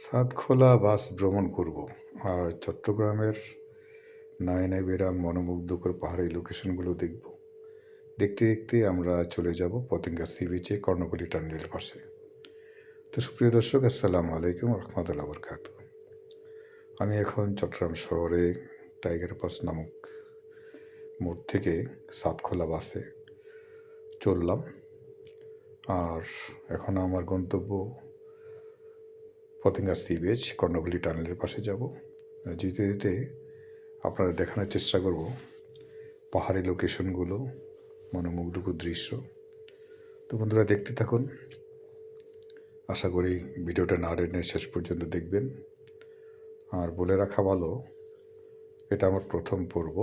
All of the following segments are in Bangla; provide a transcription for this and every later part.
সাতখোলা বাস ভ্রমণ করব আর চট্টগ্রামের নয়নাই বেরাম মনোমুগ্ধকর পাহাড়ি লোকেশনগুলো দেখব। দেখতে দেখতে আমরা চলে যাব পতেঙ্গা সি বিচে কর্ণফুলী টার্মিনালের পাশে। তো সুপ্রিয় দর্শক, আসসালামু আলাইকুম রহমতুল্লাহ বরকাত। আমি এখন চট্টগ্রাম শহরে টাইগার পাস নামক মোড় থেকে সাতখোলা বাসে চললাম। আর এখন আমার গন্তব্য পতেঙ্গা সি বিচ কর্ণফুলী টানেলের পাশে যাব। যেতে যেতে আপনারা দেখানোর চেষ্টা করব পাহাড়ি লোকেশনগুলো, মনোমুগ্ধকর দৃশ্য। তো বন্ধুরা, দেখতে থাকুন। আশা করি ভিডিওটা না টেনে শেষ পর্যন্ত দেখবেন। আর বলে রাখা ভালো, এটা আমার প্রথম পর্ব।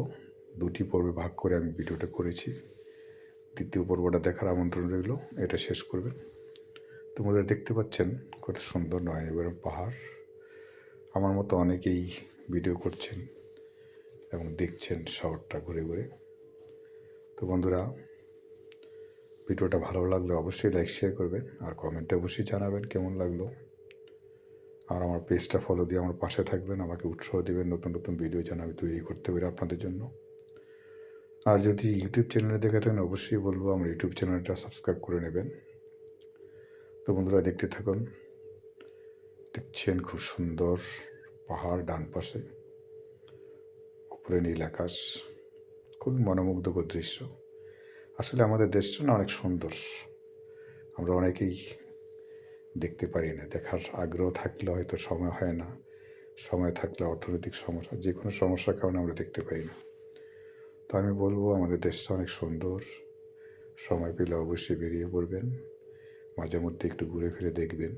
দুটি পর্বে ভাগ করে আমি ভিডিওটা করেছি। দ্বিতীয় পর্বটা দেখার আমন্ত্রণ রইল, এটা শেষ করবেন। তো বন্ধুরা, দেখতে পাচ্ছেন কত সুন্দর নয় এবার পাহাড়। আমার মতো অনেকেই ভিডিও করছেন এবং দেখছেন শহরটা ঘুরে ঘুরে। তো বন্ধুরা, ভিডিওটা ভালো লাগলে অবশ্যই লাইক শেয়ার করবেন আর কমেন্টে অবশ্যই জানাবেন কেমন লাগলো। আর আমার পেজটা ফলো দিয়ে আমার পাশে থাকবেন, আমাকে উৎসাহ দেবেন নতুন নতুন ভিডিও যেন আমি তৈরি করতে পারি আপনাদের জন্য। আর যদি ইউটিউব চ্যানেলে দেখে থাকেন, অবশ্যই বলবো আমার ইউটিউব চ্যানেলটা সাবস্ক্রাইব করে নেবেন। তো বন্ধুরা, দেখতে থাকুন। দেখছেন খুব সুন্দর পাহাড় ডান পাশে, উপরে নীল আকাশ, খুবই মনোমুগ্ধকর দৃশ্য। আসলে আমাদের দেশটা না অনেক সুন্দর, আমরা অনেকেই দেখতে পারি না। দেখার আগ্রহ থাকলে হয়তো সময় হয় না, সময় থাকলে অর্থনৈতিক সমস্যা, যে কোনো সমস্যার কারণে আমরা দেখতে পাই না। তো আমি বলবো আমাদের দেশটা অনেক সুন্দর। সময় পেলে অবশ্যই বেরিয়ে পড়বেন, মাঝে মধ্যে একটু ঘুরে ফিরে দেখবেন।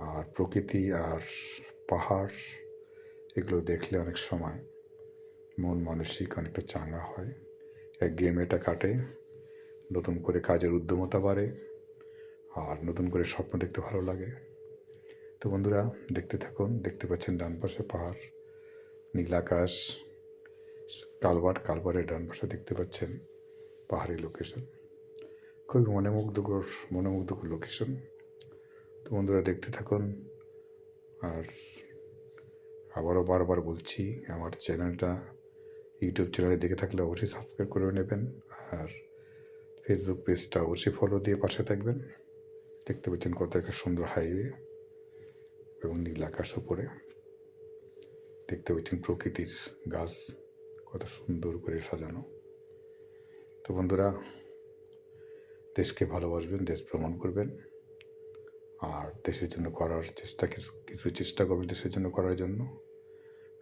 আর প্রকৃতি আর পাহাড় এগুলো দেখলে অনেক সময় মন মানসিক অনেকটা চাঙ্গা হয়, একঘেয়েমিটা কাটে, নতুন করে কাজের উদ্যমতা বাড়ে, আর নতুন করে স্বপ্ন দেখতে ভালো লাগে। তো বন্ধুরা, দেখতে থাকুন। দেখতে পাচ্ছেন ডান পাশে পাহাড়, নীল আকাশ, কালভারের ডান পাশে দেখতে পাচ্ছেন পাহাড়ি লোকেশন, খুবই মনোমুগ্ধকর লোকেশন। তো বন্ধুরা, দেখতে থাকুন। আর আবারও বারবার বলছি, আমার চ্যানেলটা ইউটিউব চ্যানেলে দেখে থাকলে অবশ্যই সাবস্ক্রাইব করে নেবেন আর ফেসবুক পেজটা অবশ্যই ফলো দিয়ে পাশে থাকবেন। দেখতে পাচ্ছেন কত একটা সুন্দর হাইওয়ে এবং নীল আকাশ উপরে। দেখতে পাচ্ছেন প্রকৃতির গাছ কত সুন্দর করে সাজানো। তো বন্ধুরা, দেশকে ভালোবাসবেন, দেশ ভ্রমণ করবেন আর দেশের জন্য করার কিছু চেষ্টা করবেন। দেশের জন্য করার জন্য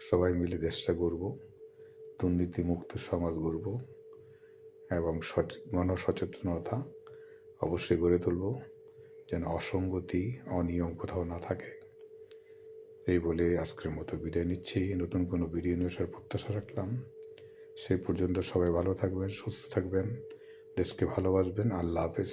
সবাই মিলে দেশটা গড়ব, দুর্নীতিমুক্ত সমাজ গড়ব এবং গণসচেতনতা অবশ্যই গড়ে তুলব, যেন অসঙ্গতি অনিয়ম কোথাও না থাকে। এই বলে আজকের মতো বিদায় নিচ্ছি। নতুন কোনো ভিডিও নিয়ে আসার প্রত্যাশা রাখলাম। সেই পর্যন্ত সবাই ভালো থাকবেন, সুস্থ থাকবেন, দেশকে ভালোবাসবেন। আল্লাহ হাফেজ।